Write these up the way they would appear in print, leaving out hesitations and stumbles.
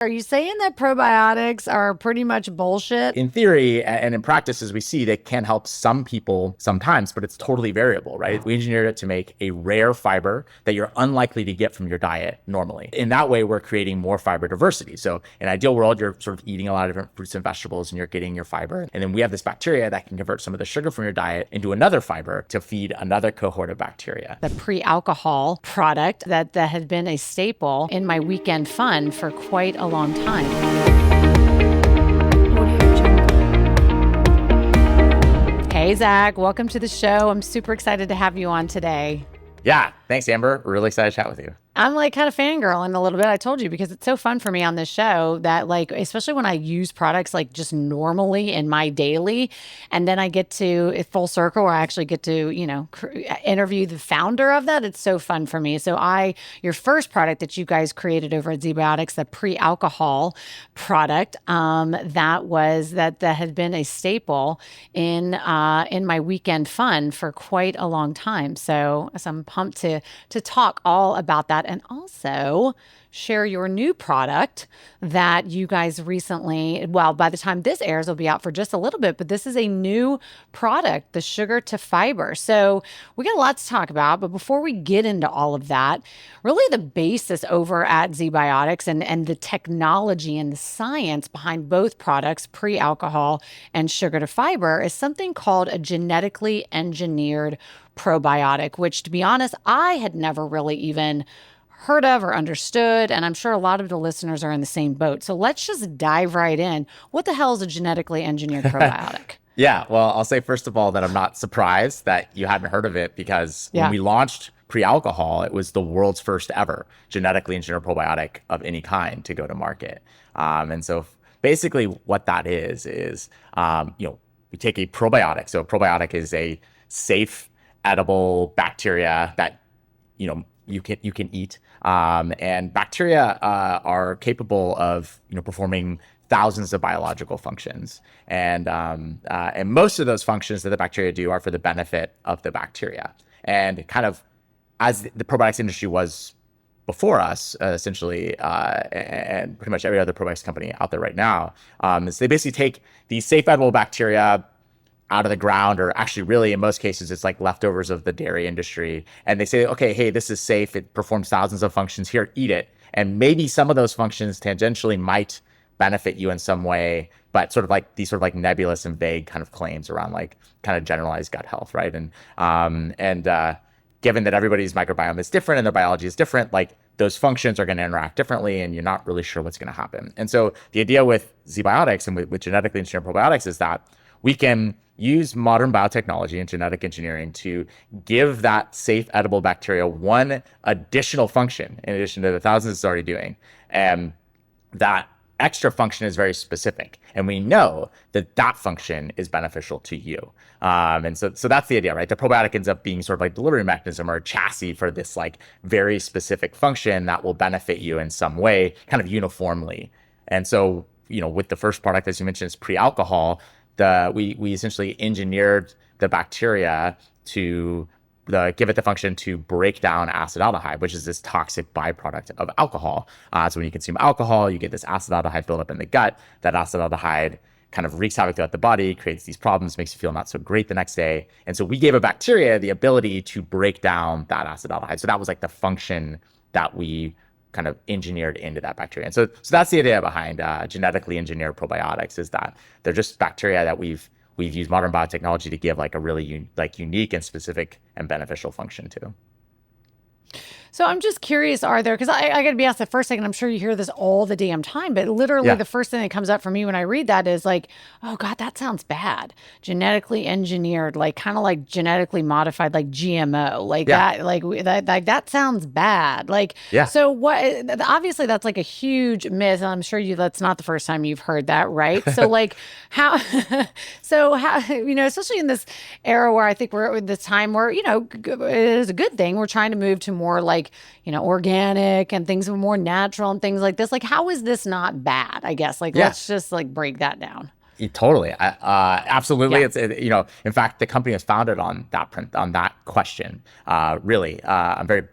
Are you saying that probiotics are pretty much bullshit? In theory and in practice, as we see, they can help some people sometimes, but it's totally variable, right? We engineered it to make a rare fiber that you're unlikely to get from your diet normally. In that way, we're creating more fiber diversity. So in an ideal world, you're sort of eating a lot of different fruits and vegetables and you're getting your fiber. And then we have this bacteria that can convert some of the sugar from your diet into another fiber to feed another cohort of bacteria. The pre-alcohol product that had been a staple in my weekend fun for quite a long time. Hey, Zach, welcome to the show. I'm super excited to have you on today. Yeah, thanks, Amber. We're really excited to chat with you. I'm like kind of fangirling a little bit. I told you, because it's so fun for me on this show that, like, especially when I use products like just normally in my daily, and then I get to full circle where I actually get to, interview the founder of that. It's so fun for me. So your first product that you guys created over at ZBiotics, the pre-alcohol product, that had been a staple in my weekend fun for quite a long time. So I'm pumped to talk all about that, and also share your new product that you guys recently, well, by the time this airs, will be out for just a little bit, but this is a new product, the sugar to fiber. So we got a lot to talk about, but before we get into all of that, really the basis over at ZBiotics and the technology and the science behind both products, pre-alcohol and sugar to fiber, is something called a genetically engineered probiotic, which, to be honest, I had never really even heard of or understood, and I'm sure a lot of the listeners are in the same boat. So let's just dive right in. What the hell is a genetically engineered probiotic? Yeah, well, I'll say first of all that I'm not surprised that you hadn't heard of it, because when we launched pre-alcohol, it was the world's first ever genetically engineered probiotic of any kind to go to market. And so basically what that is, we take a probiotic. So a probiotic is a safe, edible bacteria that, you can eat. And bacteria are capable of performing thousands of biological functions, and most of those functions that the bacteria do are for the benefit of the bacteria. And kind of as the probiotics industry was before us, essentially, and pretty much every other probiotics company out there right now, is they basically take these safe edible bacteria out of the ground, or actually really in most cases it's like leftovers of the dairy industry, and they say, okay, hey, this is safe, it performs thousands of functions, here, eat it, and maybe some of those functions tangentially might benefit you in some way, but sort of like these sort of like nebulous and vague kind of claims around like kind of generalized gut health, right? And given that everybody's microbiome is different and their biology is different, like those functions are going to interact differently, and you're not really sure what's going to happen. And so the idea with ZBiotics and with genetically engineered probiotics is that we can use modern biotechnology and genetic engineering to give that safe edible bacteria one additional function in addition to the thousands it's already doing. And that extra function is very specific, and we know that that function is beneficial to you. And so that's the idea, right? The probiotic ends up being sort of like delivery mechanism or a chassis for this like very specific function that will benefit you in some way, kind of uniformly. And so, with the first product, as you mentioned, is pre-alcohol. We essentially engineered the bacteria to give it the function to break down acetaldehyde, which is this toxic byproduct of alcohol. So when you consume alcohol, you get this acetaldehyde buildup in the gut. That acetaldehyde kind of wreaks havoc throughout the body, creates these problems, makes you feel not so great the next day. And so we gave a bacteria the ability to break down that acetaldehyde. So that was like the function that we kind of engineered into that bacteria. And so that's the idea behind genetically engineered probiotics, is that they're just bacteria that we've used modern biotechnology to give like a really unique and specific and beneficial function to. So I'm just curious, are there, because I got to be honest, the first thing, and I'm sure you hear this all the damn time, but literally the first thing that comes up for me when I read that is like, oh God, that sounds bad. Genetically engineered, like kind of like genetically modified, like GMO, like that sounds bad. Like, so what, obviously that's like a huge myth. And I'm sure that's not the first time you've heard that, right? So like how, especially in this era where I think we're at this time where, it is a good thing. We're trying to move to more like, organic and things more natural and things like this. Like, how is this not bad? I guess, let's just like break that down. Totally. Absolutely. It's, in fact, the company is founded on that question. Really. I'm very,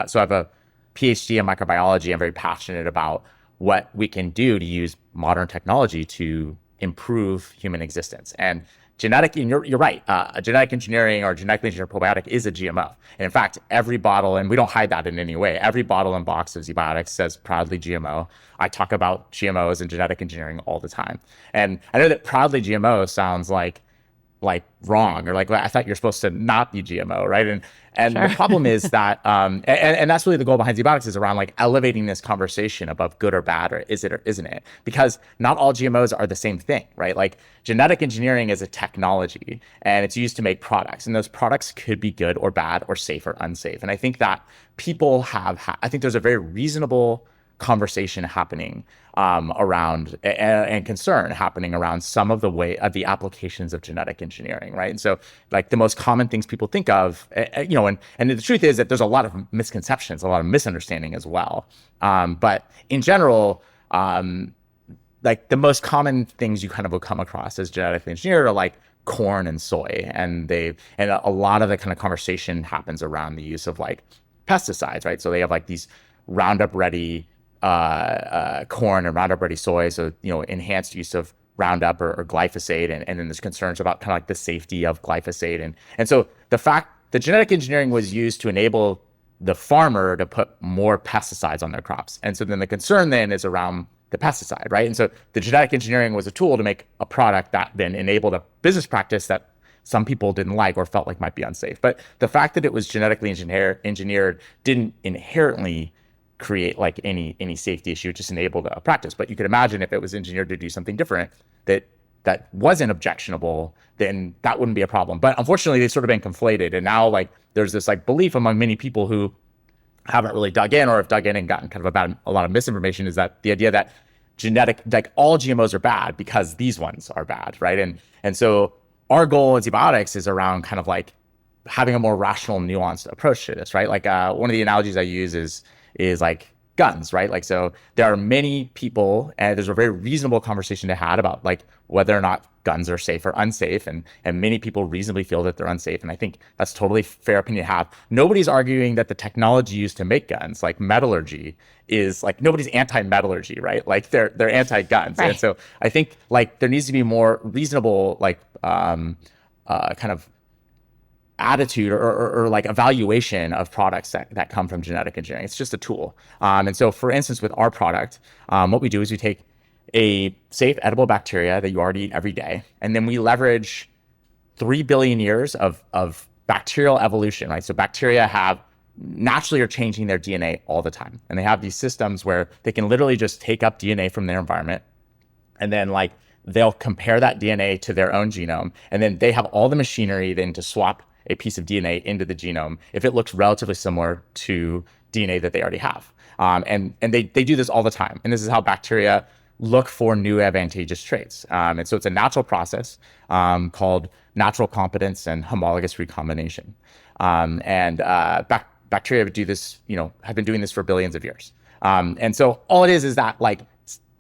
so I have a PhD in microbiology. I'm very passionate about what we can do to use modern technology to improve human existence. And you're right, genetic engineering or genetically engineered probiotic is a GMO. And in fact, every bottle, and we don't hide that in any way, every bottle and box of ZBiotics says proudly GMO. I talk about GMOs and genetic engineering all the time. And I know that proudly GMO sounds like wrong, or like, I thought you're supposed to not be GMO, right? And Sure. the problem is that and that's really the goal behind ZBiotics, is around like elevating this conversation above good or bad, or is it or isn't it? Because not all GMOs are the same thing, right? Like genetic engineering is a technology and it's used to make products, and those products could be good or bad or safe or unsafe. And I think that I think there's a very reasonable conversation happening around and concern happening around some of the applications of genetic engineering, right? And so, like, the most common things people think of, and the truth is that there's a lot of misconceptions, a lot of misunderstanding as well. But in general, like the most common things you kind of will come across as genetically engineered are like corn and soy, and a lot of the kind of conversation happens around the use of like pesticides, right? So they have like these Roundup Ready corn and Roundup Ready soy, so enhanced use of Roundup or glyphosate, and then there's concerns about kind of like the safety of glyphosate, and so the fact that genetic engineering was used to enable the farmer to put more pesticides on their crops, and so then the concern then is around the pesticide, right? And so the genetic engineering was a tool to make a product that then enabled a business practice that some people didn't like or felt like might be unsafe. But the fact that it was genetically engineered didn't inherently create like any safety issue. It just enabled a practice. But you could imagine if it was engineered to do something different that wasn't objectionable, then that wouldn't be a problem. But unfortunately, they've sort of been conflated, and now like there's this like belief among many people who haven't really dug in or have dug in and gotten kind of about a lot of misinformation, is that the idea that like all GMOs are bad because these ones are bad, right? And so our goal in ZBiotics is around kind of like having a more rational, nuanced approach to this, right? Like one of the analogies I use is like guns, right? Like, so there are many people, and there's a very reasonable conversation to have about like whether or not guns are safe or unsafe, and many people reasonably feel that they're unsafe, and I think that's totally fair opinion to have. Nobody's arguing that the technology used to make guns, like metallurgy, is like, nobody's anti-metallurgy, right? Like they're anti-guns, Right. and so I think like there needs to be more reasonable like kind of attitude or like evaluation of products that come from genetic engineering. It's just a tool. And so for instance, with our product, what we do is we take a safe edible bacteria that you already eat every day, and then we leverage 3 billion years of bacterial evolution, right? So bacteria naturally are changing their DNA all the time. And they have these systems where they can literally just take up DNA from their environment, and then like they'll compare that DNA to their own genome, and then they have all the machinery then to swap a piece of DNA into the genome if it looks relatively similar to DNA that they already have. And they do this all the time. And this is how bacteria look for new advantageous traits. And so it's a natural process called natural competence and homologous recombination. Bacteria do this, have been doing this for billions of years. And so all it is that like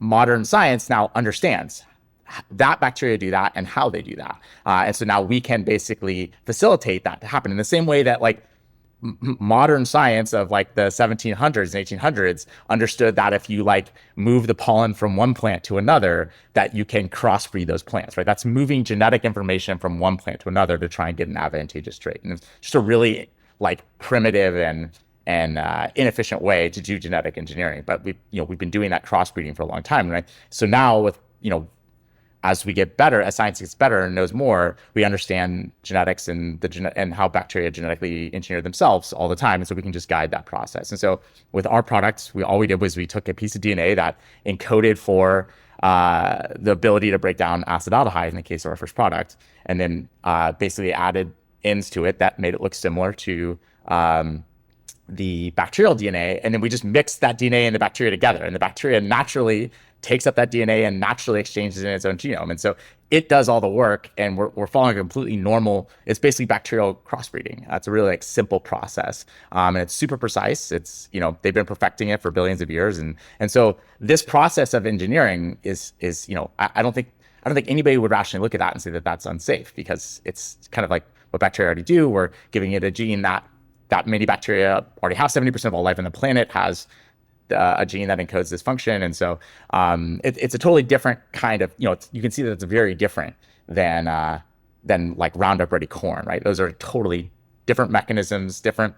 modern science now understands that bacteria do that and how they do that. And so now we can basically facilitate that to happen in the same way that like modern science of like the 1700s and 1800s understood that if you like move the pollen from one plant to another, that you can crossbreed those plants, right? That's moving genetic information from one plant to another to try and get an advantageous trait. And it's just a really like primitive and inefficient way to do genetic engineering. But we've been doing that crossbreeding for a long time, right? So now with, as we get better, as science gets better and knows more, we understand genetics and and how bacteria genetically engineer themselves all the time, and so we can just guide that process. And so with our products, all we did was we took a piece of DNA that encoded for the ability to break down acetaldehyde in the case of our first product, and then basically added ends to it that made it look similar to the bacterial DNA, and then we just mixed that DNA and the bacteria together, and the bacteria naturally takes up that DNA and naturally exchanges in its own genome. And so it does all the work, and we're following a completely normal, it's basically bacterial crossbreeding. It's a really like simple process. And it's super precise. It's, they've been perfecting it for billions of years. And so this process of engineering is, I don't think anybody would rationally look at that and say that that's unsafe, because it's kind of like what bacteria already do. We're giving it a gene that many bacteria already have. 70% of all life on the planet has a gene that encodes this function. And so it's a totally different kind of, you can see that it's very different than like Roundup Ready corn, right? Those are totally different mechanisms, different,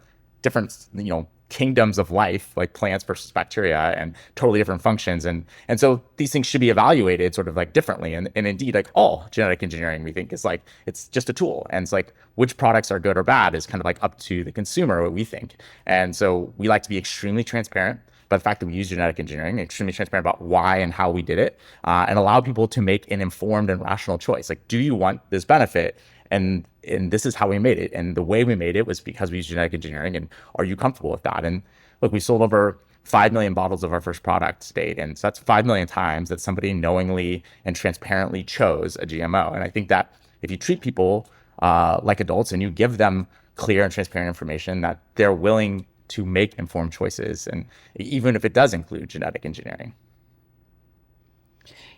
kingdoms of life, like plants versus bacteria, and totally different functions. And so these things should be evaluated sort of like differently. And indeed, like all genetic engineering, we think is like, it's just a tool. And it's like, which products are good or bad is kind of like up to the consumer, what we think. And so we like to be extremely transparent about the fact that we use genetic engineering, extremely transparent about why and how we did it, and allow people to make an informed and rational choice. Like, do you want this benefit? And this is how we made it. And the way we made it was because we used genetic engineering. And are you comfortable with that? And look, we sold over 5 million bottles of our first product to date. And so that's 5 million times that somebody knowingly and transparently chose a GMO. And I think that if you treat people like adults and you give them clear and transparent information, that they're willing to make informed choices. And even if it does include genetic engineering.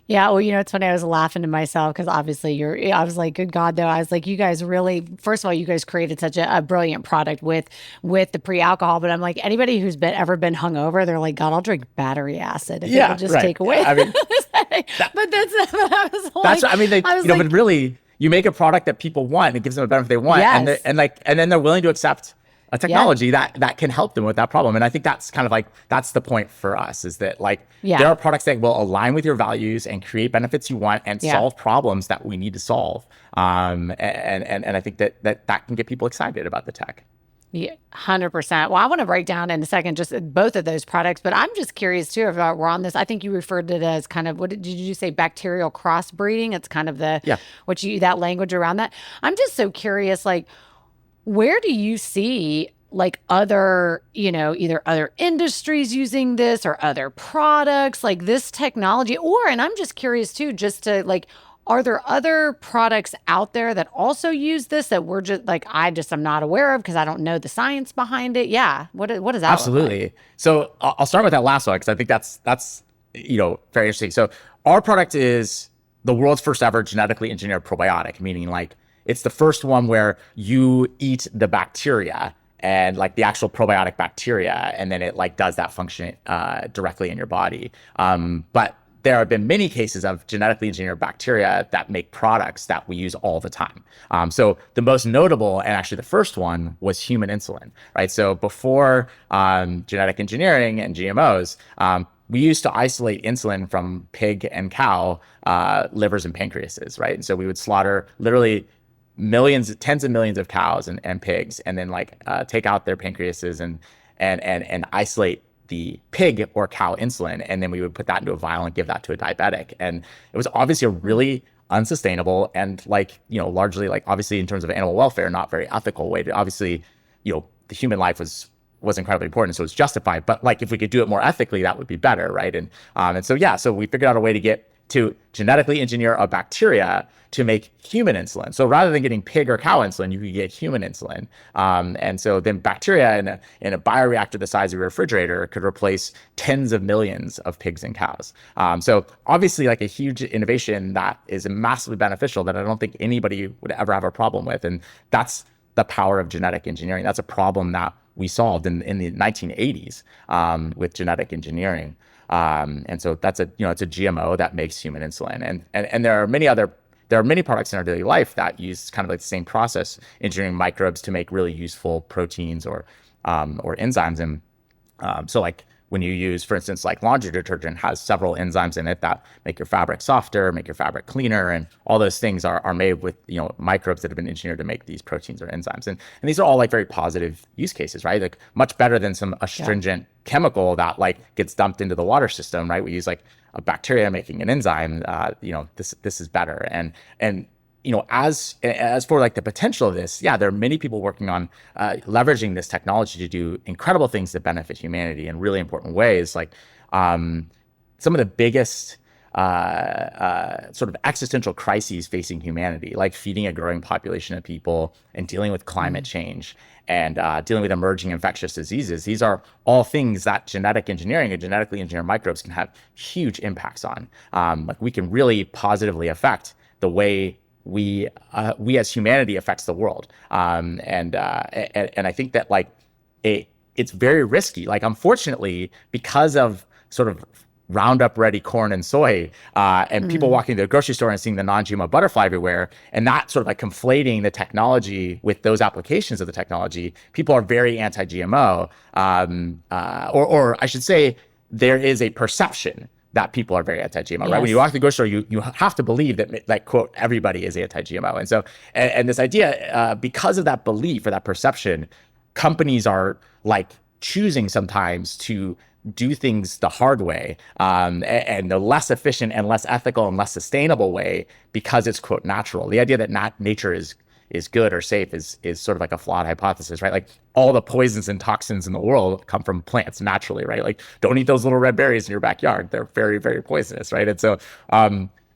Yeah, well, it's funny. I was laughing to myself because obviously I was like, good God, though. I was like, you guys really, first of all, you guys created such a brilliant product with the pre-alcohol. But I'm like, anybody who's ever been hungover, they're like, God, I'll drink battery acid if it will just take away. I mean, but that's what I was like. That's what, I mean, but really, you make a product that people want and it gives them a benefit they want. Yes. And then they're willing to accept a technology that can help them with that problem. And I think that's kind of like, that's the point for us, is that like, there are products that will align with your values and create benefits you want and solve problems that we need to solve. And I think that can get people excited about the tech. Yeah, 100%. Well, I want to break down in a second just both of those products, but I'm just curious too if we're on this. I think you referred to it as kind of, what did you say, bacterial crossbreeding? It's kind of that language around that. I'm just so curious, like, where do you see like other, either other industries using this or other products like this technology? And I'm just curious too, just to like, are there other products out there that also use this that we're just like, I'm not aware of because I don't know the science behind it? Yeah. What does that Absolutely. look like? So I'll start with that last one because I think that's very interesting. So our product is the world's first ever genetically engineered probiotic, meaning like, it's the first one where you eat the bacteria and like the actual probiotic bacteria, and then it like does that function directly in your body. But there have been many cases of genetically engineered bacteria that make products that we use all the time. So the most notable, and actually the first one, was human insulin, right? So before genetic engineering and GMOs, we used to isolate insulin from pig and cow livers and pancreases, right? And so we would slaughter literally tens of millions of cows and pigs, and then like take out their pancreases and isolate the pig or cow insulin, and then we would put that into a vial and give that to a diabetic. And it was obviously a really unsustainable and like, largely like obviously in terms of animal welfare, not very ethical way to obviously, the human life was incredibly important, so it's justified. But like if we could do it more ethically, that would be better, right? And so we figured out a way to genetically engineer a bacteria to make human insulin. So rather than getting pig or cow insulin, you could get human insulin. And so then bacteria in a bioreactor the size of a refrigerator could replace tens of millions of pigs and cows. So obviously like a huge innovation that is massively beneficial that I don't think anybody would ever have a problem with. And that's the power of genetic engineering. That's a problem that we solved in the 1980s with genetic engineering. And so it's a GMO that makes human insulin. And there are many products in our daily life that use kind of like the same process, engineering microbes to make really useful proteins or enzymes. And so like when you use, for instance, like laundry detergent has several enzymes in it that make your fabric softer, make your fabric cleaner, and all those things are made with microbes that have been engineered to make these proteins or enzymes. And these are all like very positive use cases, right? Like much better than some astringent chemical that like gets dumped into the water system, right? We use like a bacteria making an enzyme. This is better. And as for like the potential of this, there are many people working on leveraging this technology to do incredible things that benefit humanity in really important ways. Like some of the biggest sort of existential crises facing humanity, like feeding a growing population of people and dealing with climate change and dealing with emerging infectious diseases. These are all things that genetic engineering and genetically engineered microbes can have huge impacts on. Like we can really positively affect the way we as humanity affects the world. And I think that like it it's very risky. Like, unfortunately, because of sort of Roundup ready corn and soy, and people walking to the grocery store and seeing the non-GMO butterfly everywhere, and not sort of like conflating the technology with those applications of the technology, people are very anti-GMO. Or I should say, there is a perception that people are very anti-GMO, right? When you walk to the grocery store, you have to believe that, like, quote, everybody is anti-GMO. And so, and this idea, because of that belief or that perception, companies are like choosing sometimes to do things the hard way, and the less efficient and less ethical and less sustainable way, because it's, quote, natural. The idea that nature is good or safe is sort of like a flawed hypothesis, right? Like, all the poisons and toxins in the world come from plants naturally, right? Like, don't eat those little red berries in your backyard. They're very, very poisonous, right? And so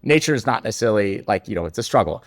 nature is not necessarily like, it's a struggle.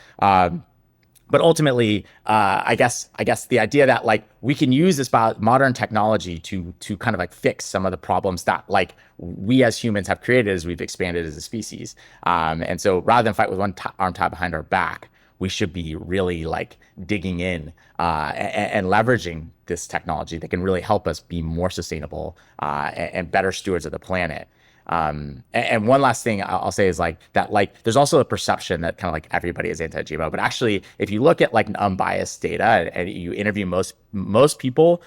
But ultimately, I guess the idea that, like, we can use this modern technology to kind of like fix some of the problems that, like, we as humans have created as we've expanded as a species. And so rather than fight with one arm tied behind our back, we should be really like digging in and leveraging this technology that can really help us be more sustainable and better stewards of the planet. And one last thing I'll say is like that, like, there's also a perception that kind of like everybody is anti-GMO, but actually, if you look at like unbiased data and you interview most people,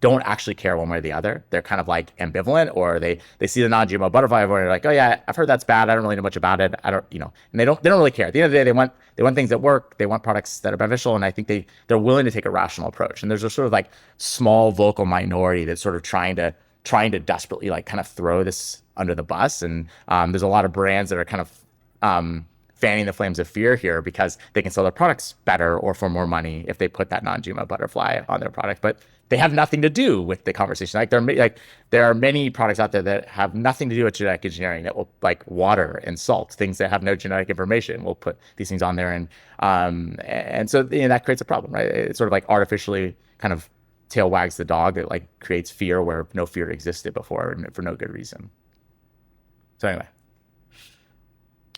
don't actually care one way or the other. They're kind of like ambivalent, or they see the non-GMO butterfly and they're like, oh yeah, I've heard that's bad. I don't really know much about it. I don't, and they don't really care. At the end of the day, they want things that work. They want products that are beneficial, and I think they're willing to take a rational approach. And there's a sort of like small vocal minority that's sort of trying to desperately like kind of throw this under the bus. And there's a lot of brands that are kind of fanning the flames of fear here because they can sell their products better or for more money if they put that non-GMO butterfly on their product. But they have nothing to do with the conversation. Like, there are many products out there that have nothing to do with genetic engineering, that will, like, water and salt, things that have no genetic information. We'll put these things on there, and so that creates a problem, right? It's sort of like artificially kind of tail wags the dog that like creates fear where no fear existed before and for no good reason. So anyway.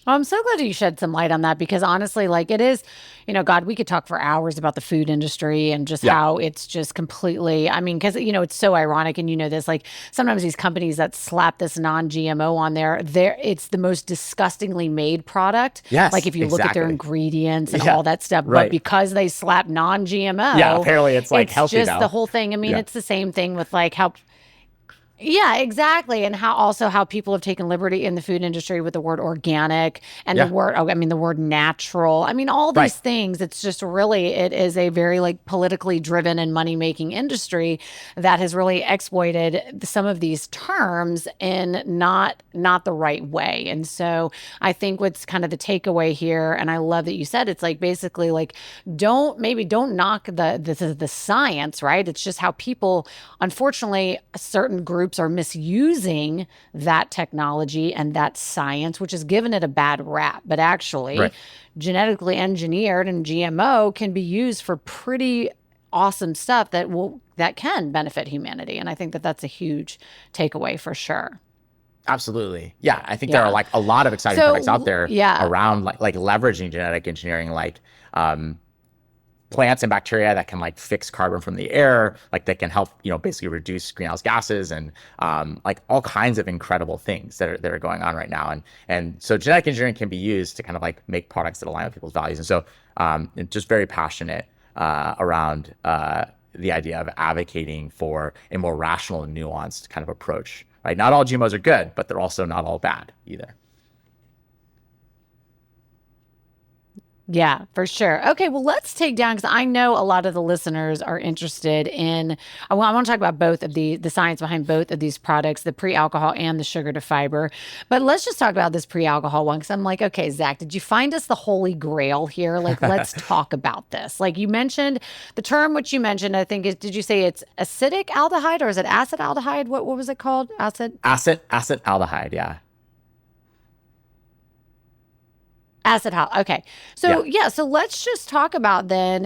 Well, I'm so glad you shed some light on that, because honestly, like, it is, God, we could talk for hours about the food industry and just how it's just completely, I mean, because, it's so ironic, and this, like, sometimes these companies that slap this non-GMO on there, it's the most disgustingly made product. Yes, like, if you look at their ingredients and all that stuff, right. But because they slap non-GMO, apparently it's like healthy just now. The whole thing. I mean, it's the same thing with like how. Yeah, exactly. And how people have taken liberty in the food industry with the word organic and the word natural. I mean, all these things, it's just really, it is a very like politically driven and money-making industry that has really exploited some of these terms in not the right way. And so I think what's kind of the takeaway here, and I love that you said, it's like basically like, don't knock the science, right? It's just how people, unfortunately, certain groups are misusing that technology and that science, which has given it a bad rap. But actually, genetically engineered and GMO can be used for pretty awesome stuff that can benefit humanity. And I think that's a huge takeaway for sure. Absolutely. Yeah. I think there are like a lot of exciting products out there around like leveraging genetic engineering, like plants and bacteria that can like fix carbon from the air, like that can help, basically reduce greenhouse gases, and like all kinds of incredible things that are going on right now. And so genetic engineering can be used to kind of like make products that align with people's values. And so just very passionate around the idea of advocating for a more rational and nuanced kind of approach, right? Not all GMOs are good, but they're also not all bad either. Yeah, for sure. Okay, well, let's take down, because I know a lot of the listeners are interested in, I want to talk about both of the science behind both of these products, the pre-alcohol and the sugar to fiber. But let's just talk about this pre-alcohol one, because I'm like, okay, Zach, did you find us the holy grail here? Like, let's talk about this. Like, you mentioned the term, which you mentioned, I think, did you say it's acidic aldehyde, or is it acid aldehyde? What was it called? Acid aldehyde, yeah. Okay. So, so let's just talk about then,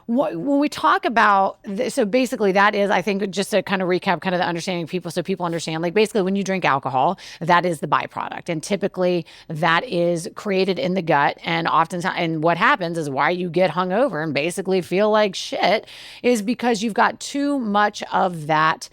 when we talk about so basically that is, I think, just to kind of recap kind of the understanding of people, so people understand, like, basically when you drink alcohol, that is the byproduct, and typically that is created in the gut, and oftentimes, and what happens is why you get hungover and basically feel like shit is because you've got too much of that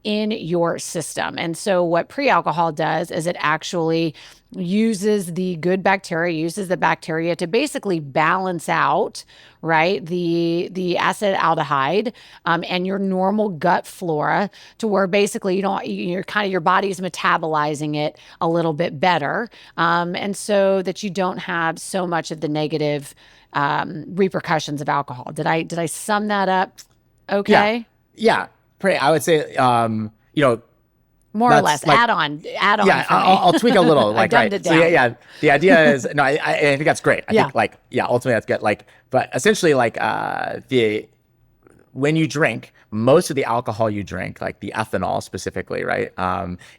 in your system. And so what pre-alcohol does is it actually uses the good bacteria, uses the bacteria to basically balance out, right, the acetaldehyde and your normal gut flora, to where basically you're kind of, your body's metabolizing it a little bit better, and so that you don't have so much of the negative repercussions of alcohol. Did I sum that up Yeah. okay? Yeah. I would say, More or less. that's like, Add on yeah, for I'll me. tweak a little, I like, dumbed right. it So yeah, down. yeah. The idea is, no, I think that's great. I Yeah. think, like, yeah, ultimately that's good. Like, but essentially, like, when you drink, most of the alcohol you drink, like the ethanol specifically, right,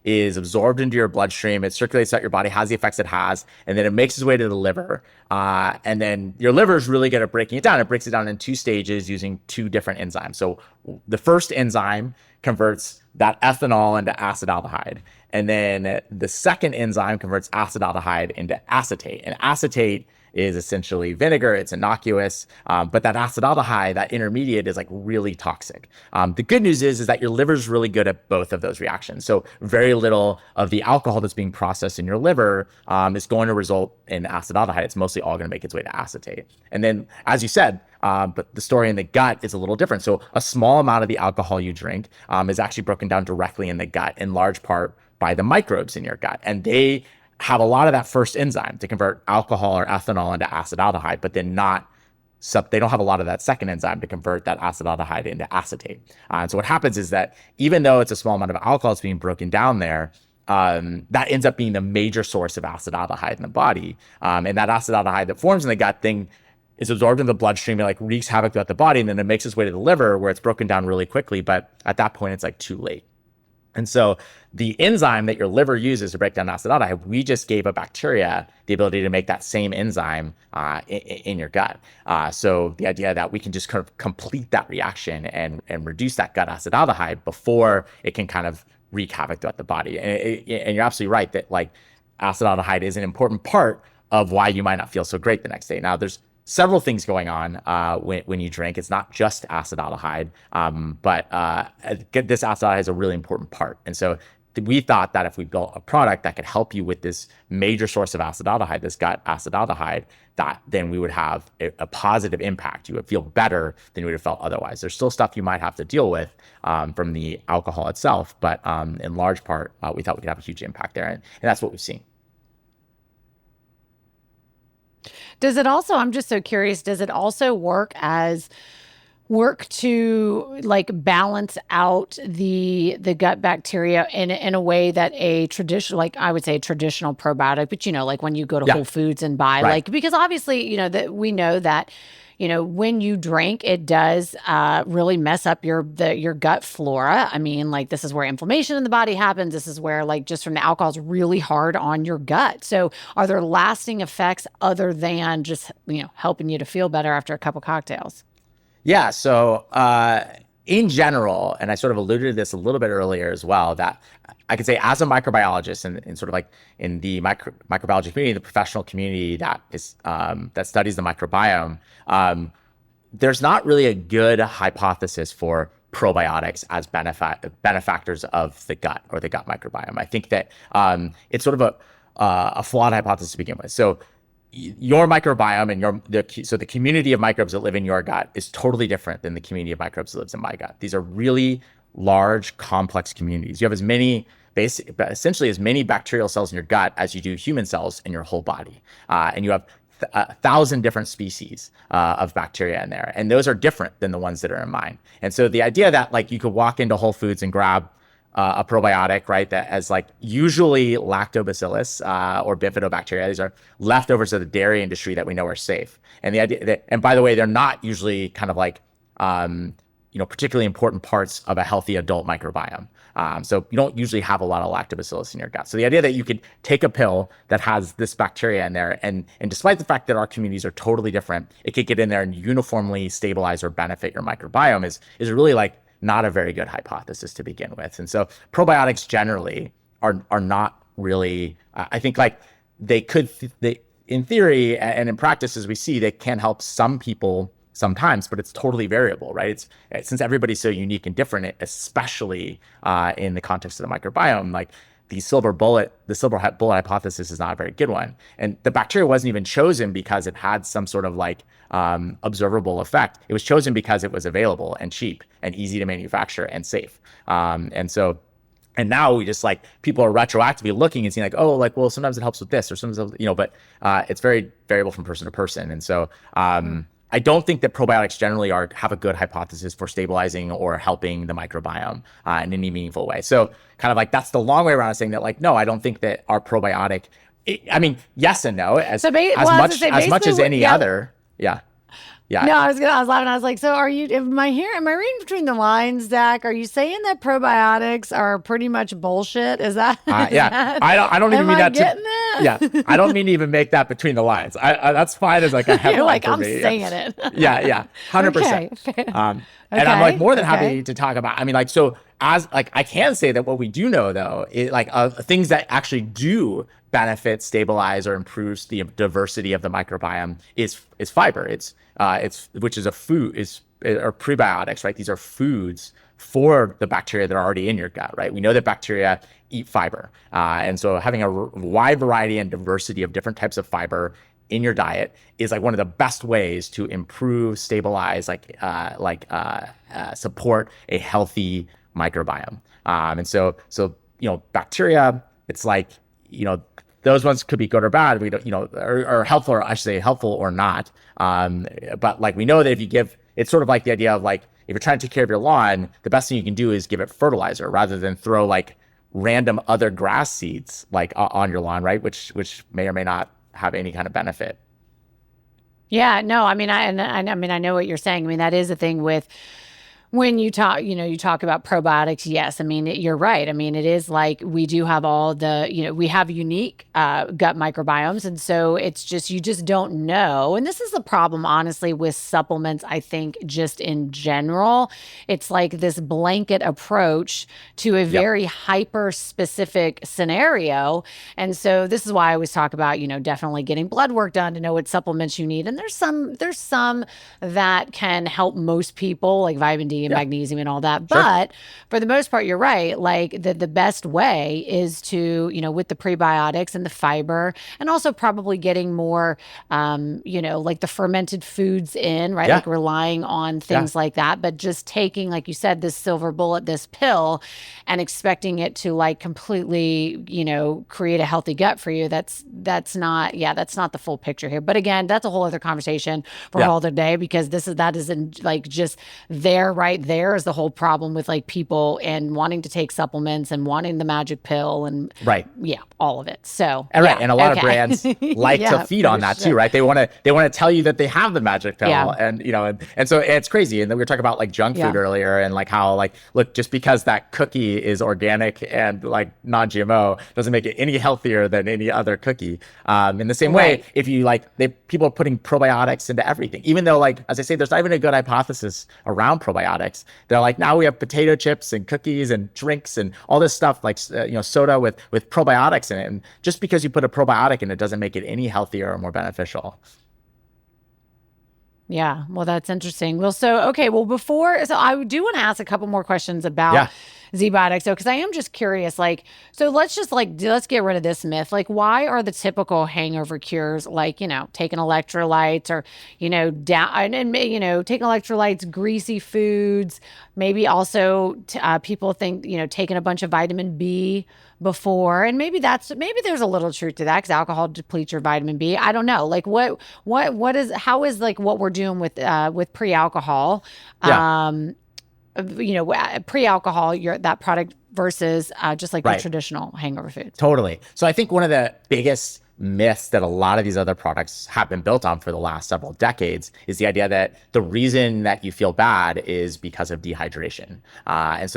is absorbed into your bloodstream. It circulates out your body, has the effects it has, and then it makes its way to the liver. And then your liver is really good at breaking it down. It breaks it down in two stages using two different enzymes. So the first enzyme converts that ethanol into acetaldehyde. And then the second enzyme converts acetaldehyde into acetate. And acetate is essentially vinegar. It's innocuous, but that acetaldehyde, that intermediate, is like really toxic. The good news is that your liver is really good at both of those reactions. So very little of the alcohol that's being processed in your liver is going to result in acetaldehyde. It's mostly all going to make its way to acetate. And then, as you said, but the story in the gut is a little different. So a small amount of the alcohol you drink is actually broken down directly in the gut, in large part by the microbes in your gut. And they have a lot of that first enzyme to convert alcohol or ethanol into acetaldehyde, but then they don't have a lot of that second enzyme to convert that acetaldehyde into acetate. And so what happens is that even though it's a small amount of alcohol that's being broken down there, that ends up being the major source of acetaldehyde in the body. And that acetaldehyde that forms in the gut thing is absorbed in the bloodstream. It like wreaks havoc throughout the body, and then it makes its way to the liver, where it's broken down really quickly. But at that point, it's like too late. And so the enzyme that your liver uses to break down acetaldehyde, we just gave a bacteria the ability to make that same enzyme in your gut. So the idea that we can just kind of complete that reaction and reduce that gut acetaldehyde before it can kind of wreak havoc throughout the body. And you're absolutely right that, like, acetaldehyde is an important part of why you might not feel so great the next day. Now, there's several things going on when you drink. It's not just acetaldehyde, but this acetaldehyde is a really important part. And so we thought that if we built a product that could help you with this major source of acetaldehyde, this gut acetaldehyde, that then we would have a positive impact. You would feel better than you would have felt otherwise. There's still stuff you might have to deal with from the alcohol itself, but in large part, we thought we could have a huge impact there. And that's what we've seen. Does it also, I'm just so curious, does it also work to like balance out the gut bacteria in a way that a traditional, like I would say a traditional probiotic, but like when you go to Yeah. Whole Foods and buy, Right. like, because obviously, that we know that when you drink, it does really mess up your gut flora. I mean, like, this is where inflammation in the body happens. This is where, like, just from the alcohol is really hard on your gut. So are there lasting effects other than just, helping you to feel better after a couple cocktails? Yeah. So in general, and I sort of alluded to this a little bit earlier as well, that I could say as a microbiologist and sort of like in the microbiology community, the professional community that studies the microbiome, there's not really a good hypothesis for probiotics as benefactors of the gut or the gut microbiome. I think that it's sort of a flawed hypothesis to begin with. So your microbiome and so the community of microbes that live in your gut is totally different than the community of microbes that lives in my gut. These are really large, complex communities. You have essentially as many bacterial cells in your gut as you do human cells in your whole body. And you have 1,000 different species of bacteria in there. And those are different than the ones that are in mine. And so the idea that, like, you could walk into Whole Foods and grab a probiotic, right, that has like usually lactobacillus or bifidobacteria. These are leftovers of the dairy industry that we know are safe. And the idea that, and by the way, they're not usually kind of like particularly important parts of a healthy adult microbiome. So you don't usually have a lot of lactobacillus in your gut. So the idea that you could take a pill that has this bacteria in there, and despite the fact that our communities are totally different, it could get in there and uniformly stabilize or benefit your microbiome is really like not a very good hypothesis to begin with. And so probiotics generally are not really, I think like they in theory and in practice, as we see, they can help some people sometimes, but it's totally variable, right? Since everybody's so unique and different, especially in the context of the microbiome, like the silver bullet hypothesis is not a very good one. And the bacteria wasn't even chosen because it had some sort of like observable effect. It was chosen because it was available and cheap and easy to manufacture and safe. And now we just like people are retroactively looking and seeing like, oh, like, well, sometimes it helps with this or sometimes, but it's very variable from person to person. And so I don't think that probiotics generally have a good hypothesis for stabilizing or helping the microbiome in any meaningful way. So kind of like that's the long way around of saying that like, no, I don't think that our probiotic, yes and no, as much as any other. Yeah. Yeah. No, I was laughing. I was like, so am I reading between the lines, Zach? Are you saying that probiotics are pretty much bullshit? Is that? Yeah. I don't even mean that. Yeah. I don't mean to even make that between the lines. That's fine as like a headline. You're like, for I'm me. saying it. Yeah. 100%. Okay. And I'm like more than happy to talk about, so as like, I can say that what we do know though, is like things that actually do benefit, stabilize, or improves the diversity of the microbiome is fiber. Which is a food, or prebiotics, right? These are foods for the bacteria that are already in your gut, right? We know that bacteria eat fiber. And so having a wide variety and diversity of different types of fiber in your diet is like one of the best ways to improve, stabilize, support a healthy microbiome. And so bacteria, it's like, those ones could be good or bad. We don't, or helpful, or I should say helpful or not. But like we know that if you give, it's sort of like the idea of like, if you're trying to take care of your lawn, the best thing you can do is give it fertilizer rather than throw like random other grass seeds like on your lawn, right? Which may or may not have any kind of benefit. Yeah, no, I know what you're saying. That is the thing with when you talk about probiotics. Yes, you're right. It is like we do have all we have unique gut microbiomes. And so it's just, you just don't know. And this is the problem, honestly, with supplements, I think, just in general. It's like this blanket approach to a very hyper specific scenario. And so this is why I always talk about, definitely getting blood work done to know what supplements you need. And there's some that can help most people, like vitamin D and magnesium and all that. Sure. But for the most part, you're right. Like the best way is to, with the prebiotics and the fiber, and also probably getting more, like the fermented foods in, right? Yeah. Like relying on things like that, but just taking, like you said, this silver bullet, this pill, and expecting it to like completely, create a healthy gut for you. That's not the full picture here. But again, that's a whole other conversation for a whole other day, because that isn't like just there, right there is the whole problem with like people and wanting to take supplements and wanting the magic pill and all of it. So and a lot of brands like to feed on that too, right? They want to tell you that they have the magic pill, and so it's crazy. And then we were talking about like junk food earlier, and like how like, look, just because that cookie is organic and like non-GMO doesn't make it any healthier than any other cookie. In the same way, if you people are putting probiotics into everything, even though, like, as I say, there's not even a good hypothesis around probiotics. They're like, now we have potato chips and cookies and drinks and all this stuff, like soda with probiotics in it. And just because you put a probiotic in it doesn't make it any healthier or more beneficial. Yeah, well, that's interesting. Well, so I do want to ask a couple more questions about ZBiotics. So, because I am just curious, like, so let's get rid of this myth. Like, why are the typical hangover cures like, taking electrolytes or, taking electrolytes, greasy foods, maybe also people think, taking a bunch of vitamin B before, and maybe there's a little truth to that, because alcohol depletes your vitamin B. I don't know. Like how is like what we're doing with pre-alcohol, pre-alcohol, that product versus just like the traditional hangover foods. Totally. So I think one of the biggest myths that a lot of these other products have been built on for the last several decades is the idea that the reason that you feel bad is because of dehydration. And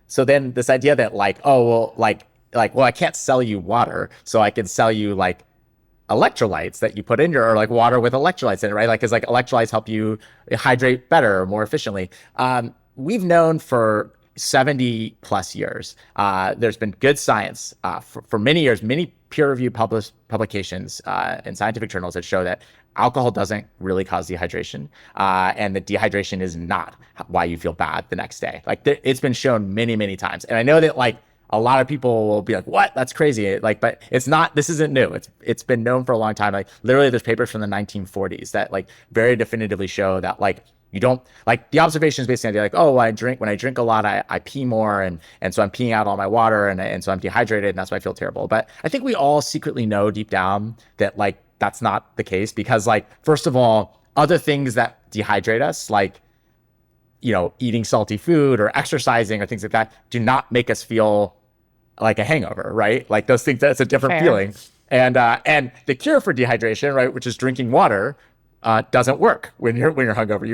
so then this idea that like, oh, well, well, I can't sell you water, so I can sell you like electrolytes that you put in your, or like water with electrolytes in it, right? Like, cause like electrolytes help you hydrate better or more efficiently. We've known for 70 plus years. There's been good science for many years, many peer-reviewed publications in scientific journals that show that alcohol doesn't really cause dehydration, and that dehydration is not why you feel bad the next day. Like it's been shown many, many times. And I know that like a lot of people will be like, what? That's crazy. Like, but it's not, this isn't new. It's been known for a long time. Like literally there's papers from the 1940s that like very definitively show that like you don't, like the observation is basically like, oh, when I drink a lot, I pee more. And so I'm peeing out all my water and so I'm dehydrated and that's why I feel terrible. But I think we all secretly know deep down that like, that's not the case because like, first of all, other things that dehydrate us, like, you know, eating salty food or exercising or things like that do not make us feel like a hangover, right? Like those things, that's a different feeling. And the cure for dehydration, right, which is drinking water, doesn't work when you're hungover.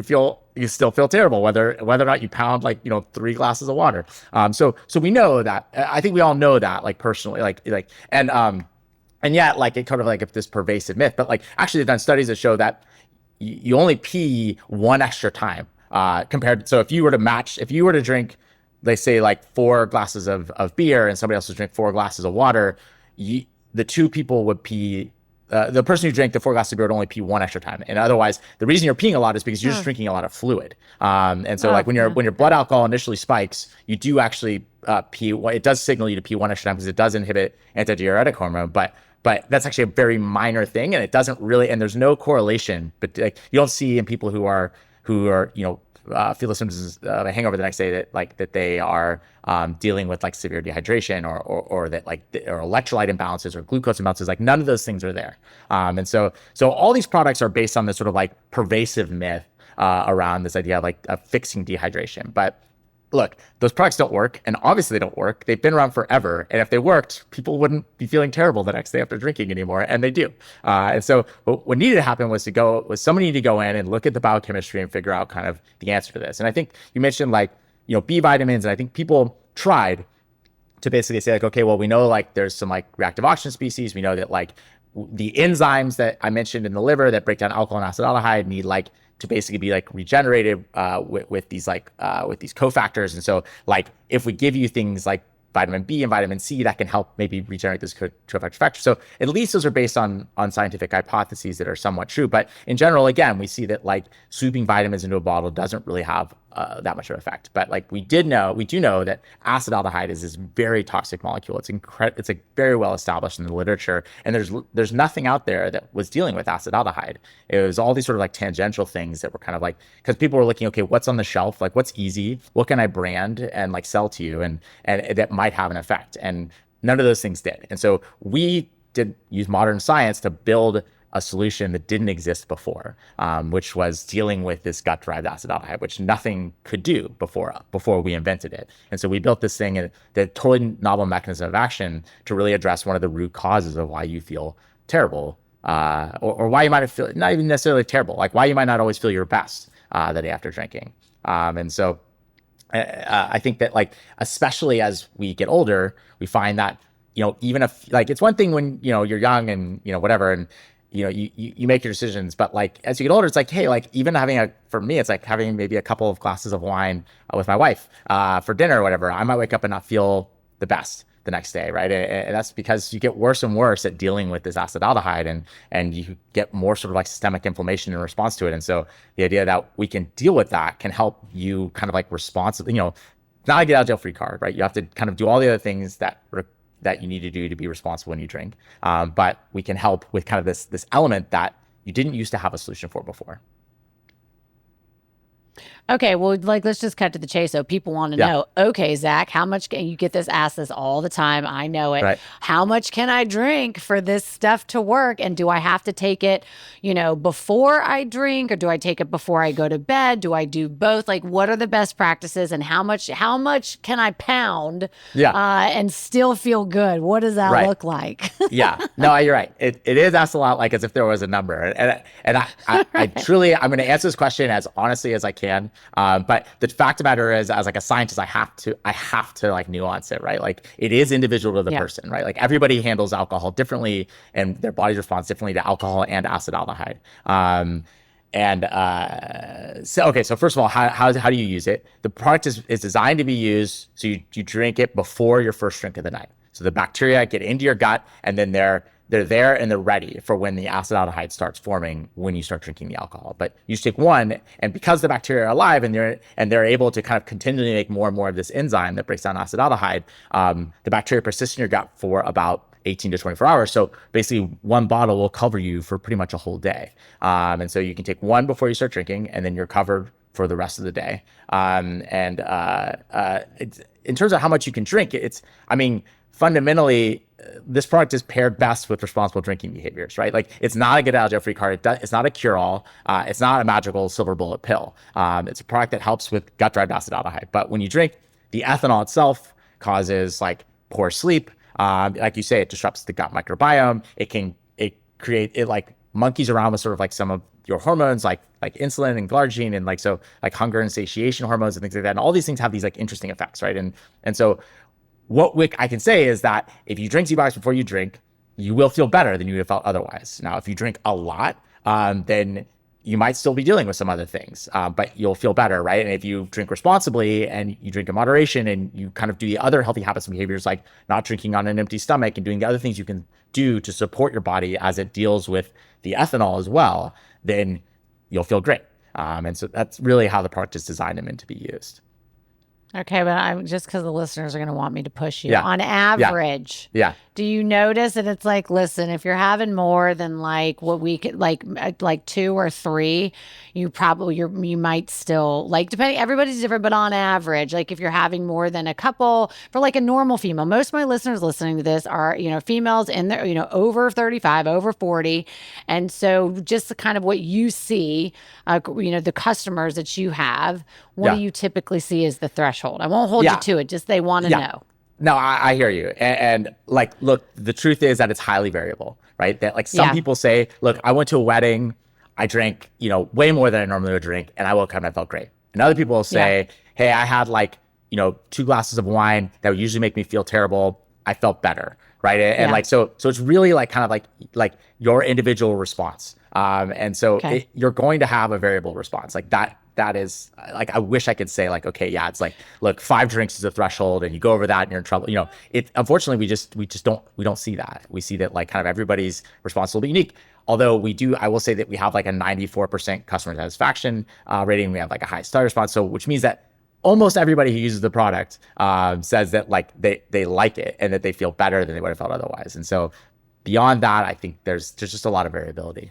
You still feel terrible, whether or not you pound like, you know, 3 glasses of water. So we know that. I think we all know that, like personally, and yet like it kind of like if this pervasive myth, but like actually they've done studies that show that you only pee one extra time compared. So if you were to drink, they say like 4 glasses of beer and somebody else would drink 4 glasses of water, the two people would pee. The person who drank the 4 glasses of beer would only pee 1 extra time. And otherwise, the reason you're peeing a lot is because you're just drinking a lot of fluid. And so like when your blood alcohol initially spikes, you do actually pee. It does signal you to pee 1 extra time because it does inhibit antidiuretic hormone. But that's actually a very minor thing, and it doesn't really. And there's no correlation. But like you don't see in people who are you know feel the symptoms of a hangover the next day that they are dealing with like severe dehydration or that like or electrolyte imbalances or glucose imbalances. Like none of those things are there. And so all these products are based on this sort of like pervasive myth around this idea of like fixing dehydration. But look, those products don't work, and obviously they don't work. They've been around forever, and if they worked, people wouldn't be feeling terrible the next day after drinking anymore, and they do. And so what needed to happen was somebody needed to go in and look at the biochemistry and figure out kind of the answer to this. And I think you mentioned like, you know, B vitamins, and I think people tried to basically say like, okay, well, we know like there's some like reactive oxygen species. We know that like the enzymes that I mentioned in the liver that break down alcohol and acetaldehyde need like to basically be like regenerated with these cofactors. And so like if we give you things like vitamin B and vitamin C, that can help maybe regenerate those cofactor factors. So at least those are based on scientific hypotheses that are somewhat true. But in general, again, we see that like swooping vitamins into a bottle doesn't really have that much of an effect. But like we do know that acetaldehyde is this very toxic molecule. It's like very well established in the literature, and there's nothing out there that was dealing with acetaldehyde. It was all these sort of like tangential things that were kind of like, because people were looking, okay, what's on the shelf? Like what's easy? What can I brand and like sell to you? And that might have an effect. And none of those things did. And so we did use modern science to build a solution that didn't exist before, which was dealing with this gut-derived acetaldehyde, which nothing could do before we invented it. And so we built this thing, and the totally novel mechanism of action to really address one of the root causes of why you feel terrible, or why you might feel not even necessarily terrible, like why you might not always feel your best the day after drinking. And so I think that like, especially as we get older, we find that, you know, even if like, it's one thing when, you know, you're young and, you know, whatever, and, you know, you make your decisions, but like, as you get older, it's like, hey, like even for me, it's like having maybe a couple of glasses of wine with my wife for dinner or whatever. I might wake up and not feel the best the next day, right? And that's because you get worse and worse at dealing with this acetaldehyde, and you get more sort of like systemic inflammation in response to it. And so the idea that we can deal with that can help you kind of like responsibly, you know, not a get out of jail free card, right? You have to kind of do all the other things that you need to do to be responsible when you drink. But we can help with kind of this element that you didn't used to have a solution for before. Okay, well, like let's just cut to the chase. So people want to Yeah, know, okay, Zach, how much can you get this asked this all the time? I know it. right. How much can I drink for this stuff to work? And do I have to take it, before I drink, or do I take it before I go to bed? Do I do both? Like what are the best practices, and how much can I pound Yeah, and still feel good? What does that right. look like? Yeah, no, you're right. It is asked a lot, like as if there was a number, and I truly I'm going to answer this question as honestly as I can. But the fact of the matter is, as like a scientist, I have to like nuance it, right? Like it is individual to the Yeah. person, right? Like everybody handles alcohol differently, and their bodies respond differently to alcohol and acetaldehyde. So first of all, how do you use it? The product is designed to be used so you drink it before your first drink of the night. So the bacteria get into your gut, and then they're there and they're ready for when the acetaldehyde starts forming when you start drinking the alcohol. But you just take one, and because the bacteria are alive and they're able to kind of continually make more and more of this enzyme that breaks down acetaldehyde, the bacteria persist in your gut for about 18 to 24 hours. So basically one bottle will cover you for pretty much a whole day. And so you can take one before you start drinking, and then you're covered for the rest of the day. In terms of how much you can drink, fundamentally, this product is paired best with responsible drinking behaviors, right? Like it's not a get out of jail free card. It's not a cure all. It's not a magical silver bullet pill. It's a product that helps with gut drive acetaldehyde. But when you drink, the ethanol itself causes like poor sleep. Like you say, it disrupts the gut microbiome. It like monkeys around with sort of like some of your hormones, like insulin and glargine, and like hunger and satiation hormones and things like that. And all these things have these like interesting effects, right? And so what I can say is that if you drink ZBiotics before you drink, you will feel better than you would have felt otherwise. Now, if you drink a lot, then you might still be dealing with some other things, but you'll feel better, right? And if you drink responsibly and you drink in moderation and you kind of do the other healthy habits and behaviors like not drinking on an empty stomach and doing the other things you can do to support your body as it deals with the ethanol as well, then you'll feel great. And so that's really how the product is designed and meant to be used. Okay, but I'm just because the listeners are going to want me to push you. Yeah. On Yeah. average, Yeah. do you notice that it's like, listen, if you're having more than like what we could like two or three, you might still like, depending, everybody's different, but on average, like if you're having more than a couple for like a normal female, most of my listeners listening to this are, females in their, over 35, over 40. And so just the kind of what you see, the customers that you have, what Yeah. do you typically see as the threshold? I won't hold Yeah. you to it. Just they want to Yeah. know. No, I hear you. And like, look, the truth is that it's highly variable, right? That like some Yeah. people say, look, I went to a wedding, I drank, way more than I normally would drink, and I woke up and I felt great. And other people will say, hey, I had like, 2 glasses of wine that would usually make me feel terrible. I felt better, right? And Yeah. like, so it's really like kind of like your individual response. And so Okay. you're going to have a variable response like that. That is like, I wish I could say like, okay, yeah, it's like, look, 5 drinks is a threshold and you go over that and you're in trouble. Unfortunately, we don't see that. We see that like kind of everybody's response will be unique. Although I will say that we have like a 94% customer satisfaction rating. We have like a high star response. So, which means that almost everybody who uses the product says that like they like it and that they feel better than they would have felt otherwise. And so beyond that, I think there's just a lot of variability.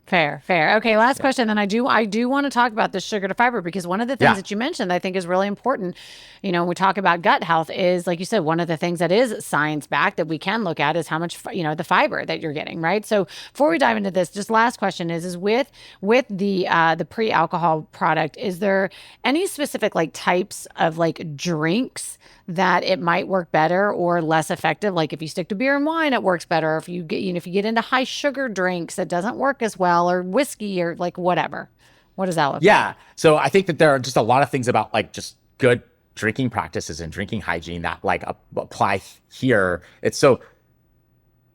Fair. Okay, last question. Then I do want to talk about the sugar to fiber, because one of the things Yeah. that you mentioned I think is really important. When we talk about gut health is, like you said, one of the things that is science backed that we can look at is how much the fiber that you're getting, right? So before we dive into this, just last question is with the pre-alcohol product, is there any specific like types of like drinks that it might work better or less effective? Like if you stick to beer and wine, it works better. If you get, if you get into high sugar drinks, it doesn't work as well, or whiskey, or like whatever. What does that look like? Yeah. So I think that there are just a lot of things about like just good drinking practices and drinking hygiene that like apply here. It's so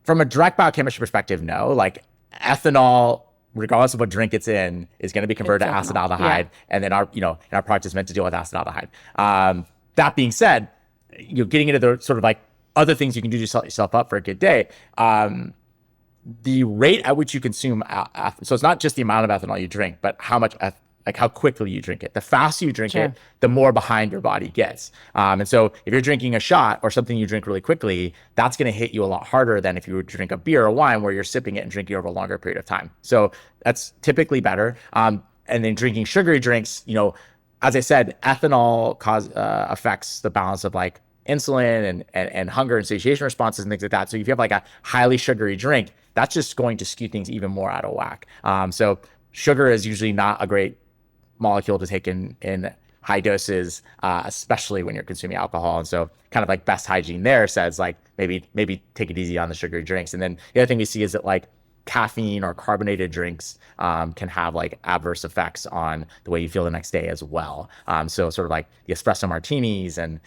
from a direct biochemistry perspective, no, like ethanol, regardless of what drink it's in, is going to be converted to It's ethanol. acetaldehyde. Yeah. And then our product is meant to deal with acetaldehyde. That being said, getting into the sort of like other things you can do to set yourself up for a good day. The rate at which you consume, so it's not just the amount of ethanol you drink, but how quickly you drink it. The faster you drink Sure. it, the more behind your body gets. And so if you're drinking a shot or something you drink really quickly, that's going to hit you a lot harder than if you were to drink a beer or wine where you're sipping it and drinking over a longer period of time. So that's typically better. And then drinking sugary drinks, as I said, ethanol affects the balance of like insulin and hunger and satiation responses and things like that. So if you have like a highly sugary drink, that's just going to skew things even more out of whack. So sugar is usually not a great molecule to take in high doses, especially when you're consuming alcohol. And so kind of like best hygiene there says like maybe take it easy on the sugary drinks. And then the other thing we see is that like caffeine or carbonated drinks can have like adverse effects on the way you feel the next day as well. So sort of like the espresso martinis and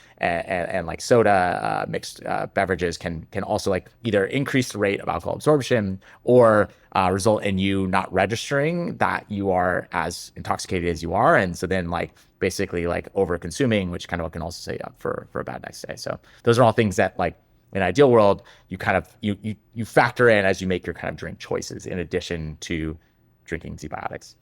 like soda mixed beverages can also like either increase the rate of alcohol absorption or result in you not registering that you are as intoxicated as you are. And so then like basically like over consuming, which kind of can also set you up for a bad next day. So those are all things that like in an ideal world, you kind of you factor in as you make your kind of drink choices in addition to drinking ZBiotics.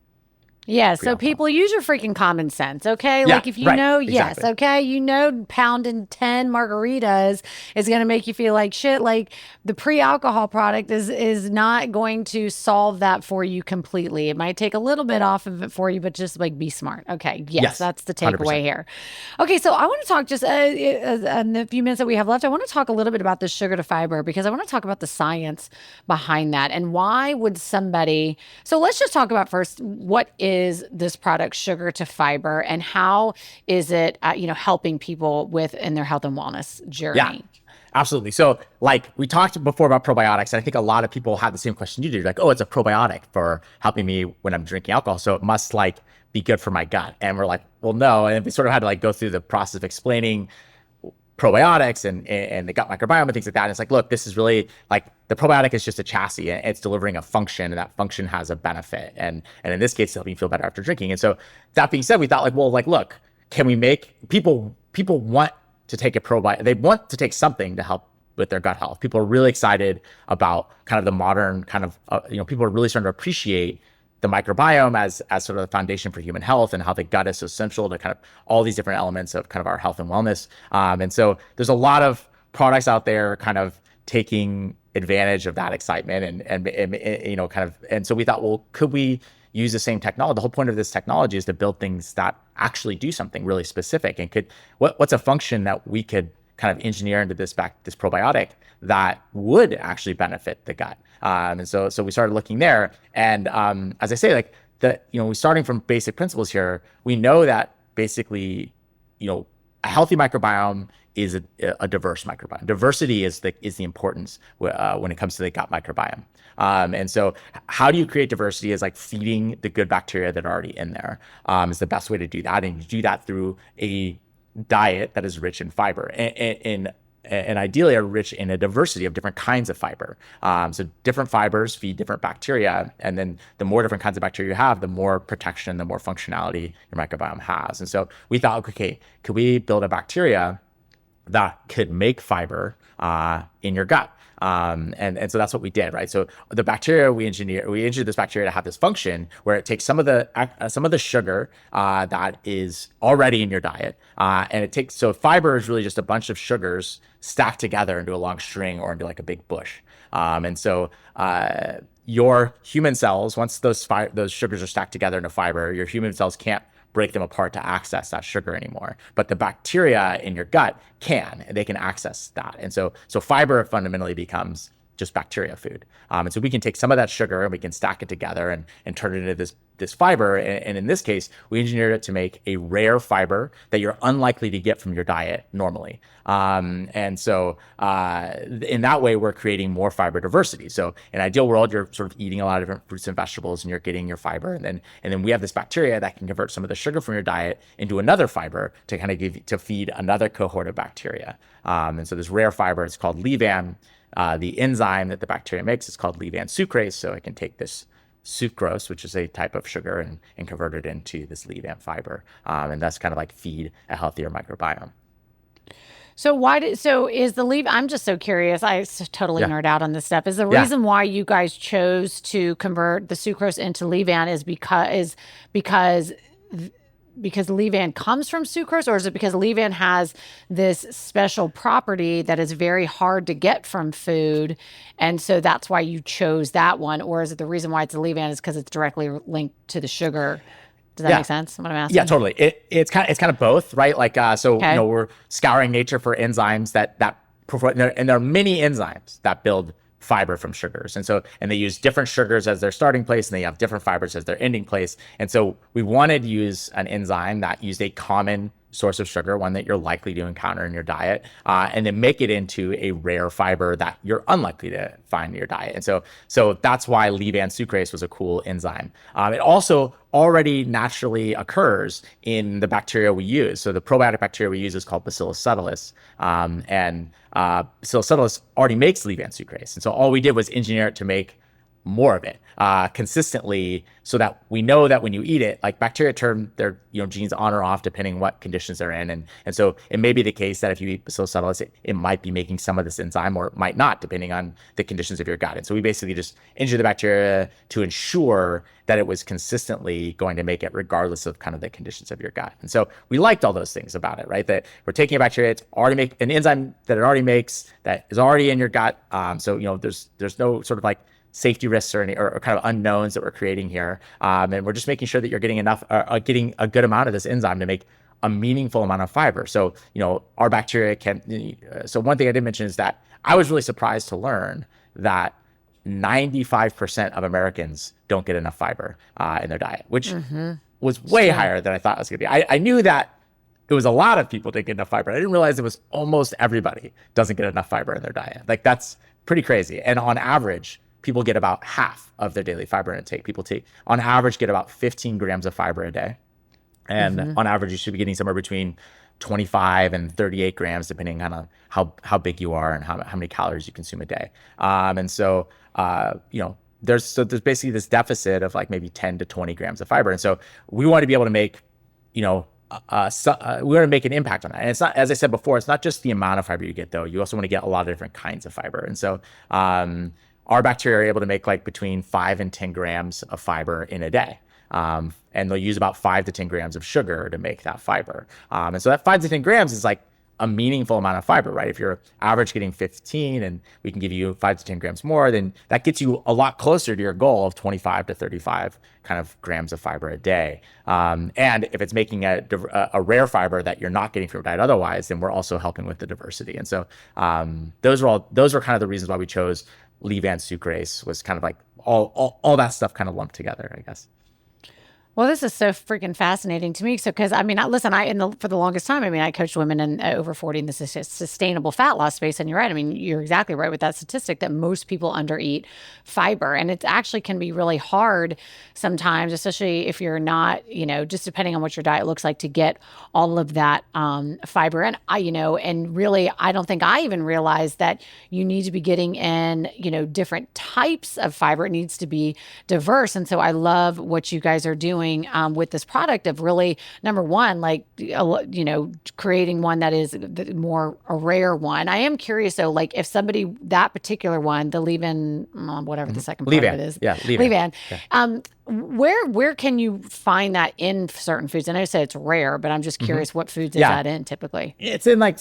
Yeah, so people use your freaking common sense, okay? Yeah, Like if you right, know, yes, exactly. okay, you know pounding 10 margaritas is going to make you feel like shit. Like the pre-alcohol product is not going to solve that for you completely. It might take a little bit off of it for you, but just like be smart. Okay, yes, Yes, that's the takeaway 100%. here. Okay, so I want to talk just in the few minutes that we have left, I want to talk a little bit about the sugar to fiber because I want to talk about the science behind that and why would somebody. So let's just talk about first what is this product, sugar to fiber, and how is it, helping people with in their health and wellness Yeah, journey? absolutely. So like we talked before about probiotics, and I think a lot of people have the same question you do. Like, oh, it's a probiotic for helping me when I'm drinking alcohol. So it must like be good for my gut. And we're like, well, no. And we sort of had to like go through the process of explaining probiotics and the gut microbiome and things like that. And it's like, look, this is really like the probiotic is just a chassis and it's delivering a function and that function has a benefit. And in this case, it's helping you feel better after drinking. And so that being said, we thought like, well, like, look, can we make people want to take a probiotic? They want to take something to help with their gut health. People are really excited about kind of the modern kind of, people are really starting to appreciate the microbiome as sort of the foundation for human health and how the gut is so central to kind of all these different elements of kind of our health and wellness. And so there's a lot of products out there kind of taking advantage of that excitement and so we thought, well, could we use the same technology? The whole point of this technology is to build things that actually do something really specific and what's a function that we could kind of engineer into this probiotic that would actually benefit the gut. And so we started looking there. And as I say, like we're starting from basic principles here. We know that basically, a healthy microbiome is a diverse microbiome. Diversity is the importance when it comes to the gut microbiome. And so how do you create diversity is like feeding the good bacteria that are already in there is the best way to do that. And you do that through a diet that is rich in fiber and ideally are rich in a diversity of different kinds of fiber. So different fibers feed different bacteria. And then the more different kinds of bacteria you have, the more protection, the more functionality your microbiome has. And so we thought, okay, could we build a bacteria that could make fiber in your gut? And so that's what we did, right? So the bacteria we engineered this bacteria to have this function where it takes some of the sugar that is already in your diet, so fiber is really just a bunch of sugars stacked together into a long string or into like a big bush. And so your human cells, once those sugars are stacked together into fiber, your human cells can't break them apart to access that sugar anymore. But the bacteria in your gut they can access that. And so fiber fundamentally becomes just bacteria food. And so we can take some of that sugar and we can stack it together and turn it into this fiber. And in this case, we engineered it to make a rare fiber that you're unlikely to get from your diet normally. And so in that way, we're creating more fiber diversity. So in an ideal world, you're sort of eating a lot of different fruits and vegetables and you're getting your fiber. And then we have this bacteria that can convert some of the sugar from your diet into another fiber to kind of to feed another cohort of bacteria. And so this rare fiber is called levain. The enzyme that the bacteria makes is called levain sucrase. So it can take this sucrose, which is a type of sugar, and convert it into this levain fiber. And that's kind of like feed a healthier microbiome. So is the leave? I'm just so curious. Totally Yeah. nerd out on this stuff. Is the Yeah. reason why you guys chose to convert the sucrose into levain is because levain comes from sucrose, or is it because levain has this special property that is very hard to get from food, and so that's why you chose that one? Or is it the reason why it's a levain is because it's directly linked to the sugar? Does that make sense? What I'm asking? Yeah, totally. It's kind of both, right? Like, Okay. we're scouring nature for enzymes that perform, and there are many enzymes that build fiber from sugars. And they use different sugars as their starting place, and they have different fibers as their ending place. And so we wanted to use an enzyme that used a common source of sugar, one that you're likely to encounter in your diet, and then make it into a rare fiber that you're unlikely to find in your diet. And so that's why levain sucrase was a cool enzyme. It also already naturally occurs in the bacteria we use. So the probiotic bacteria we use is called Bacillus subtilis, and Bacillus subtilis already makes levain sucrase. And so all we did was engineer it to make more of it consistently, so that we know that when you eat it, like bacteria turn their genes on or off depending what conditions they're in, and so it may be the case that if you eat Bacillus subtilis, it might be making some of this enzyme, or it might not, depending on the conditions of your gut. And so we basically just engineered the bacteria to ensure that it was consistently going to make it regardless of kind of the conditions of your gut. And so we liked all those things about it, right? That we're taking a bacteria, it's already make an enzyme that it already makes that is already in your gut. So there's no sort of like safety risks or kind of unknowns that we're creating here, and we're just making sure that you're getting enough, getting a good amount of this enzyme to make a meaningful amount of fiber. So our bacteria can. So one thing I did mention is that I was really surprised to learn that 95% of Americans don't get enough fiber in their diet, which was way higher than I thought it was going to be. I knew that it was a lot of people didn't get enough fiber. I didn't realize it was almost everybody doesn't get enough fiber in their diet. Like, that's pretty crazy. And on average, people get about half of their daily fiber intake. People on average, get about 15 grams of fiber a day. And on average, you should be getting somewhere between 25 and 38 grams, depending on how big you are and how many calories you consume a day. And so, there's basically this deficit of like maybe 10 to 20 grams of fiber. And so we want to be able to make, we want to make an impact on that. And it's not, as I said before, it's not just the amount of fiber you get, though. You also want to get a lot of different kinds of fiber. And so, our bacteria are able to make like between 5 and 10 grams of fiber in a day. And they'll use about 5 to 10 grams of sugar to make that fiber. And so that 5 to 10 grams is like a meaningful amount of fiber, right? If you're average getting 15 and we can give you 5 to 10 grams more, then that gets you a lot closer to your goal of 25 to 35 kind of grams of fiber a day. And if it's making a rare fiber that you're not getting from your diet otherwise, then we're also helping with the diversity. And so those were kind of the reasons why we chose levain sucrase, was kind of like all that stuff kind of lumped together, I guess. Well, this is so freaking fascinating to me. So, because I mean, listen, for the longest time, I mean, I coached women in over 40 in the sustainable fat loss space. And you're right. I mean, you're exactly right with that statistic that most people undereat fiber. And it actually can be really hard sometimes, especially if you're not, just depending on what your diet looks like, to get all of that fiber. And and really, I don't think I even realized that you need to be getting in, different types of fiber. It needs to be diverse. And so I love what you guys are doing with this product of really, number one, like, creating one that is more a rare one. I am curious though, like if somebody, that particular one, the leave-in, whatever the second part of it is. Yeah, leave-in. Yeah. Where can you find that in certain foods? I know you said it's rare, but I'm just curious, what foods is that in typically? It's in like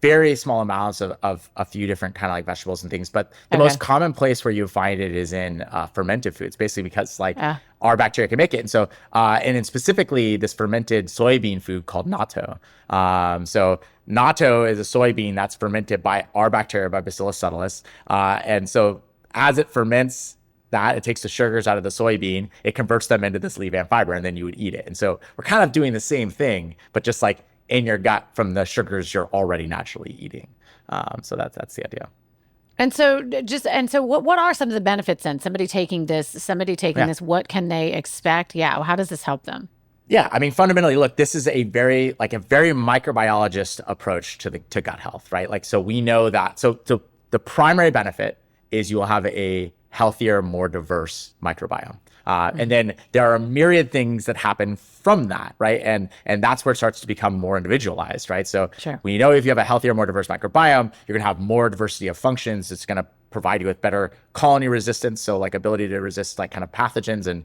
very small amounts of a few different kind of like vegetables and things. But the most common place where you find it is in fermented foods, basically because our bacteria can make it. And so, and then specifically this fermented soybean food called natto. So natto is a soybean that's fermented by our bacteria, by Bacillus subtilis. And so as it ferments, it takes the sugars out of the soybean, it converts them into this levain fiber, and then you would eat it. And so we're kind of doing the same thing, but just like in your gut from the sugars you're already naturally eating. So that's the idea. And so what are some of the benefits then? Somebody taking this, what can they expect? Yeah. How does this help them? Yeah, I mean, fundamentally, look, this is a very microbiologist approach to gut health, right? Like, so we know that. So the primary benefit is you will have a healthier, more diverse microbiome. And then there are a myriad things that happen from that, right? And that's where it starts to become more individualized, right? So we know if you have a healthier, more diverse microbiome, you're gonna have more diversity of functions. It's gonna provide you with better colony resistance, so like ability to resist like kind of pathogens, and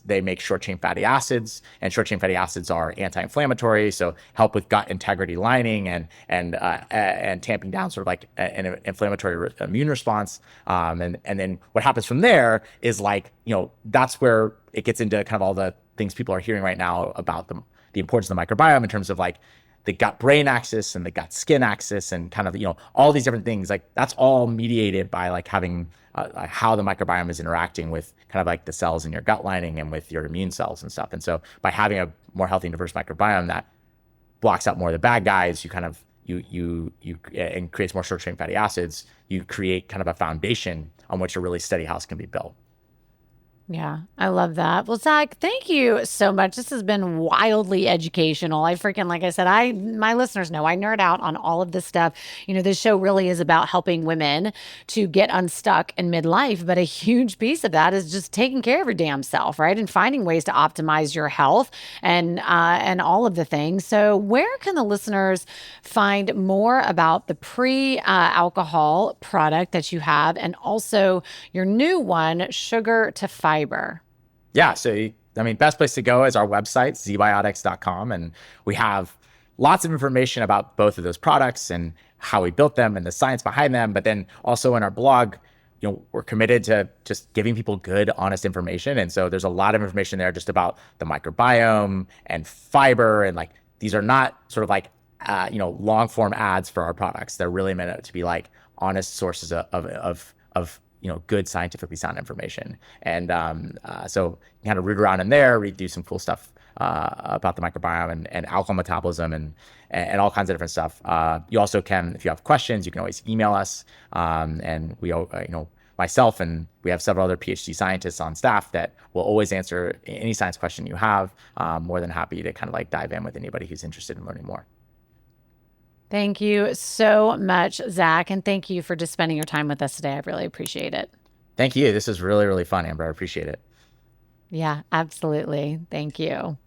they make short chain fatty acids, and short chain fatty acids are anti-inflammatory, so help with gut integrity lining and tamping down sort of like an inflammatory immune response. And then what happens from there is like, that's where it gets into kind of all the things people are hearing right now about the importance of the microbiome in terms of like the gut brain axis and the gut skin axis, and kind of, all these different things. Like that's all mediated by like having how the microbiome is interacting with kind of like the cells in your gut lining and with your immune cells and stuff. And so by having a more healthy and diverse microbiome that blocks out more of the bad guys, you and creates more short chain fatty acids, you create kind of a foundation on which a really steady house can be built. Yeah, I love that. Well, Zach, thank you so much. This has been wildly educational. Like I said, my listeners know I nerd out on all of this stuff. This show really is about helping women to get unstuck in midlife, but a huge piece of that is just taking care of your damn self, right? And finding ways to optimize your health and all of the things. So, where can the listeners find more about the pre-alcohol product that you have, and also your new one, Sugar to Fiber? Yeah. So, best place to go is our website, ZBiotics.com. And we have lots of information about both of those products and how we built them and the science behind them. But then also in our blog, we're committed to just giving people good, honest information. And so there's a lot of information there just about the microbiome and fiber. And like, these are not sort of like, long form ads for our products. They're really meant to be like honest sources of good scientifically sound information. And so you kind of root around in there, do some cool stuff about the microbiome and alcohol metabolism and all kinds of different stuff. You also can, if you have questions, you can always email us. And we, myself and we have several other PhD scientists on staff that will always answer any science question you have. More than happy to kind of like dive in with anybody who's interested in learning more. Thank you so much, Zach. And thank you for just spending your time with us today. I really appreciate it. Thank you. This is really, really fun, Amber. I appreciate it. Yeah, absolutely. Thank you.